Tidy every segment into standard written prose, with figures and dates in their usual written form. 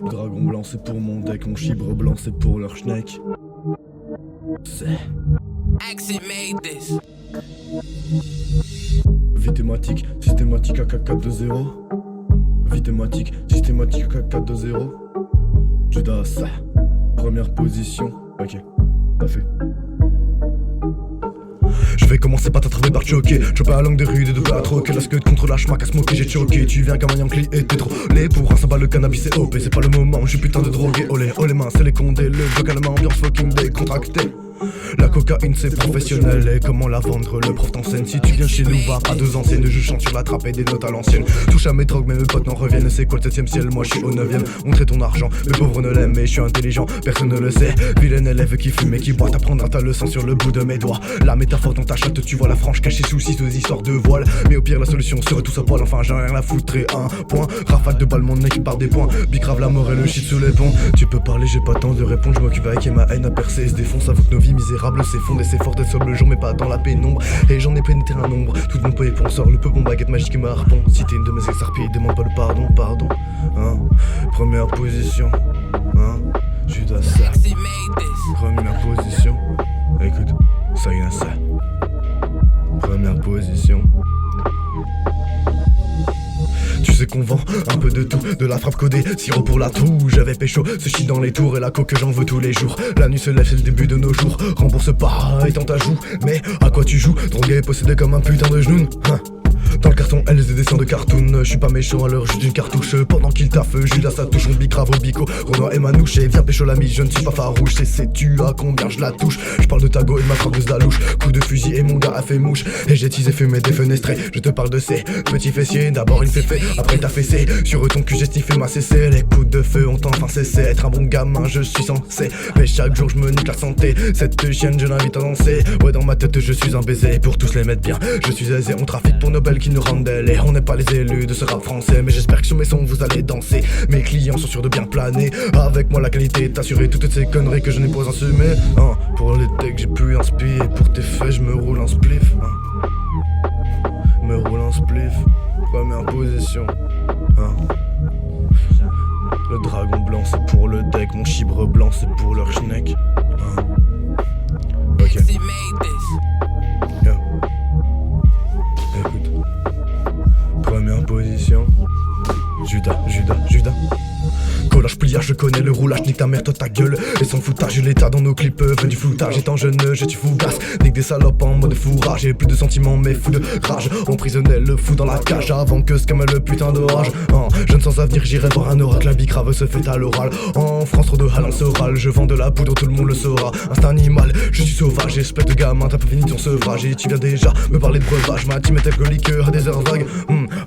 Le dragon blanc c'est pour mon deck, mon chibre blanc c'est pour leur schneck. C'est Axie made this. vie thématique, systématique AK420. Vie thématique, systématique AK420. Judas, première position. Ok, ça fait. Je vais commencer par t'attraper par choquer. Choper la langue des rues, des deux plats à troquer. La scud contre la schmack à smoker, j'ai choqué. Tu viens comme un yankee et t'es trop laid. Pour un sabbat le cannabis c'est OP. C'est pas le moment, je suis putain de drogué. Olé, oh les mains, c'est les condés. Le bloc à la main, ambiance fucking décontractée. La cocaïne c'est professionnel et comment la vendre, le prof t'enseigne. Si tu viens chez nous va à deux anciennes, je chante sur la trappe et des notes à l'ancienne. Touche à mes drogues mais mes potes n'en reviennent. C'est quoi le 7ème ciel, moi je suis au 9ème. Montrer ton argent, mes pauvres ne l'aiment mais je suis intelligent, personne ne le sait. Vilaine élève qui fume et qui boit, t'apprendras ta leçon sur le bout de mes doigts. La métaphore dans ta chatte, tu vois la frange cachée sous 6 histoires de voile. Mais au pire la solution serait tous à poil, enfin j'ai rien à foutre et un point. Rafale de balles, mon équipe part des points. Bicrave la mort et le shit sous les ponts. Tu peux parler, j'ai pas temps de répondre, je m'occupe avec et ma haine à percer se défonce. Avoue que nos vies misérables s'effondrent et c'est fort d'être sobre le jour mais pas dans la pénombre. Et j'en ai pénétré un nombre, tout mon peu épon sort le peu bon baguette magique et ma harpon. Si t'es une de mes ex-harpies, demande pas le pardon, pardon. Hein, première position, hein, Judas ça. Axie made this. Première position, écoute, ça y est ça. Première position. Tu sais qu'on vend un peu de tout, de la frappe codée, sirop pour la toux. J'avais pécho, ce shit dans les tours et la coque que j'en veux tous les jours. La nuit se lève, c'est le début de nos jours. Rembourse pas étant ta joue, mais à quoi tu joues? Drogué, possédé comme un putain de genoun, hein. Dans le carton, elle est descend de cartoon. Je suis pas méchant alors juste une cartouche. Pendant qu'il taffe, Judas ça touche, on bicrave au bico. Renoir et Manouche, et viens pécho l'ami, je ne suis pas farouche. Et sais-tu à combien je la touche? Je parle de Tago et de ma fraudeuse d'alouche. Coup de fusil et mon gars a fait mouche. Et j'ai teasé, fumé, défenestré. Je te parle de ces petits fessiers. D'abord une féfé, après t'as fessé. Sur ton cul j'ai sniffé ma cessé. Les coups de feu ont enfin cessé. Être un bon gamin, je suis censé. Mais chaque jour je me nique la santé. Cette chienne je l'invite à danser. Ouais dans ma tête je suis un baiser. Pour tous les mettre bien, je suis aisé. On trafique pour Nobel qui nous rendent et on n'est pas les élus de ce rap français. Mais j'espère que sur mes sons vous allez danser. Mes clients sont sûrs de bien planer. Avec moi la qualité est assurée. Toutes ces conneries que je n'ai pas assumées, hein. Pour les decks j'ai pu inspirer. Pour tes faits je me roule un spliff, hein. Me roule un spliff. Première position, hein. Le dragon blanc c'est pour le deck. Mon chibre blanc c'est pour leur schneck, hein. Ok, Axie made this. yeah. Écoute, première position, Judas. Collage, pliage, je connais le roulage, nique ta mère, toi ta gueule. Et sans foutage, l'état dans nos clips, veut du floutage. Étant jeune, je suis fougasse, nique des salopes en mode fourrage. J'ai plus de sentiments, mais fou de rage. Emprisonnel, le fou dans la cage avant que se calme le putain d'orage. Jeune sans avenir, j'irai voir un oracle. La bicrave se fait à l'oral. En France, trop de halance orale. Je vends de la poudre, tout le monde le saura. Instinct animal, je suis sauvage. Espèce de gamin, t'as pas fini ton sevrage. Et tu viens déjà me parler de breuvage. Ma team est alcoolique à des heures vagues.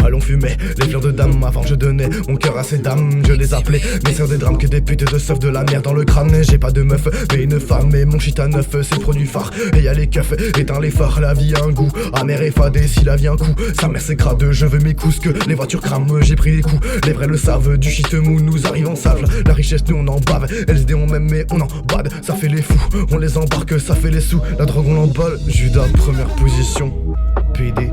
Allons fumer les fleurs de dame. Avant je donnais mon cœur à ces dames. Je les appelais mes sœurs des drames, que des putes de seuf de la merde dans le crâne. J'ai pas de meuf mais une femme. Et mon shit à neuf c'est le produit phare. Et y'a les keufs, éteins les phares. La vie a un goût amer et fadé. Si la vie un coup, sa mère c'est crade. Je veux mes coups que les voitures crament. J'ai pris les coups, les vrais le savent. Du shit mou nous arrive en sable. La richesse nous on en bave. LSD on m'aime mais on en bade. Ça fait les fous, on les embarque, ça fait les sous. La drogue on l'emballe. Judas première position, PD.